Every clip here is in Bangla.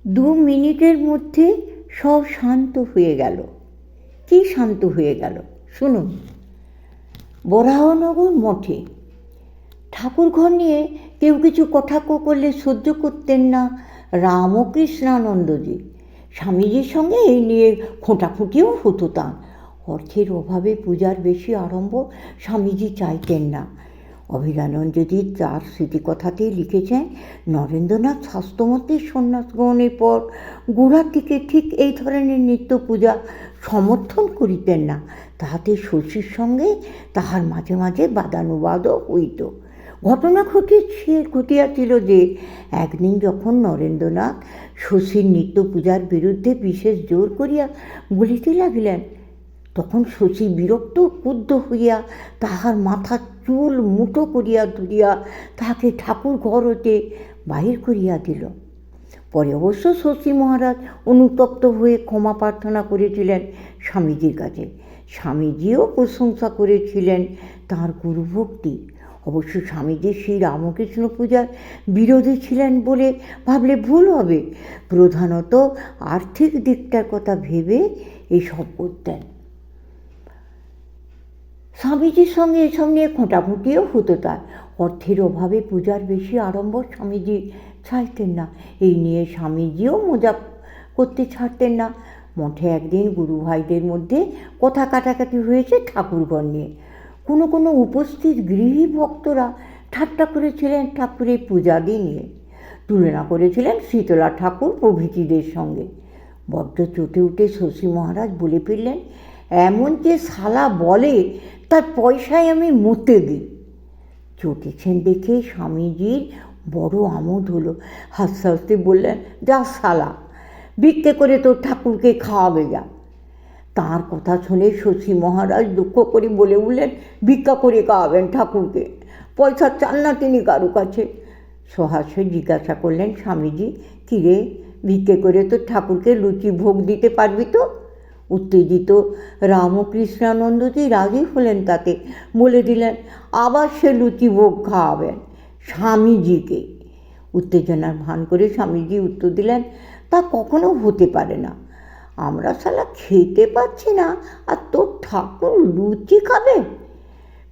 2 মিনিটের মধ্যে সব শান্ত হয়ে গেল। কি শান্ত হয়ে গেল শুনুন। বরাহনগর মঠে ঠাকুরঘর নিয়ে কেউ কিছু কটাক্ষ করলে সহ্য করতেন না রামকৃষ্ণানন্দজি। স্বামীজির সঙ্গে এই নিয়ে খোঁটাখুঁটিও হতো তাঁর। অর্থের অভাবে পূজার বেশি আড়ম্ব স্বামীজি চাইতেন না। অভেদানন্দজি তার স্মৃতিকথাতেই লিখেছেন, নরেন্দ্রনাথ শাস্ত্রমতের সন্ন্যাস গ্রহণের পর গোড়ার দিকে ঠিক এই ধরনের নিত্য পূজা সমর্থন করিতেন না। তাহাতে শশীর সঙ্গে তাহার মাঝে মাঝে বাদানুবাদও হইত। ঘটনা ঘটিয়াছিল যে একদিন যখন নরেন্দ্রনাথ শশীর নিত্য পূজার বিরুদ্ধে বিশেষ জোর করিয়া বলিতে লাগিলেন, তখন শশী বিরক্ত ক্রুদ্ধ হইয়া তাহার মাথার চুল মুঠো করিয়া ধরিয়া তাহাকে ঠাকুর ঘর হইতে বাহির করিয়া দিল। পরে অবশ্য শশী মহারাজ অনুতপ্ত হয়ে ক্ষমা প্রার্থনা করেছিলেন স্বামীজির কাছে। স্বামীজিও প্রশংসা করেছিলেন তাঁর গুরুভক্তি। অবশ্য স্বামীজি শ্রী রামকৃষ্ণ পূজার বিরোধী ছিলেন বলে ভাবলে ভুল হবে। প্রধানত আর্থিক দিকটার কথা ভেবে এসব করতেন। স্বামীজির সঙ্গে এসব নিয়ে খোঁটাখুঁটিও হতো তার। অর্থের অভাবে পূজার বেশি আড়ম্বর স্বামীজি চাইতেন না। এই নিয়ে স্বামীজিও মজা করতে ছাড়তেন না। মঠে একদিন গুরু ভাইদের মধ্যে কথা কাটাকাটি হয়েছে ঠাকুরঘর নিয়ে। কোনো উপস্থিত গৃহী ভক্তরা ঠাট্টা করেছিলেন ঠাকুরের পূজাদি নিয়ে, তুলনা করেছিলেন শীতলা ঠাকুর প্রভৃতিদের সঙ্গে। বড্ড চটে উঠে শশী মহারাজ বলে ফিরলেন, এমন যে শালা বলে তার পয়সায় আমি মরতে দিই। চটেছেন দেখে স্বামীজির বড় আমোদ হলো। হাসতে হাসতে বললেন, যা শালা, ভিক্ষে করে তোর ঠাকুরকে খাওয়াবে যা। তাঁর কথা শুনে শশী মহারাজ দুঃখ করে বলে উঠলেন, ভিক্ষা করে খাওয়াবেন ঠাকুরকে? পয়সা চান না তিনি কারো কাছে? সহাস্যে জিজ্ঞাসা করলেন স্বামীজি, কিরে, ভিক্ষে করে তোর ঠাকুরকে লুচি ভোগ দিতে পারবি তো? উত্তেজিত রামকৃষ্ণানন্দজি রাজি হলেন তাতে। বলে দিলেন, আবার সে লুচি ভোগ খাওয়াবেন স্বামীজিকে। উত্তেজনার ভান করে স্বামীজি উত্তর দিলেন, তা কখনো হতে পারে না। আমরা শালা খেতে পাচ্ছি না আর তোর ঠাকুর লুচি খাবে?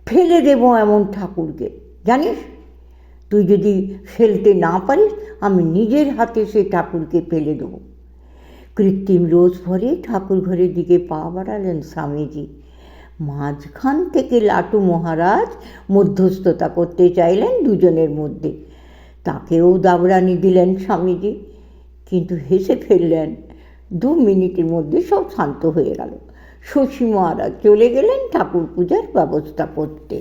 ফেলে দেবো এমন ঠাকুরকে, জানিস? তুই যদি ফেলতে না পারিস, আমি নিজের হাতে সেই ঠাকুরকে ফেলে দেবো। কৃত্রিম রোজ ভরে ঠাকুর ঘরের দিকে পা বাড়ালেন স্বামীজি। মাঝখান থেকে লাটু মহারাজ মধ্যস্থতা করতে চাইলেন দুজনের মধ্যে। তাকেও দাবরানি দিলেন স্বামীজি, কিন্তু হেসে ফেললেন। 2 মিনিটের মধ্যে সব শান্ত হয়ে গেল। শশী মহারাজ চলে গেলেন ঠাকুর পূজার ব্যবস্থা করতে।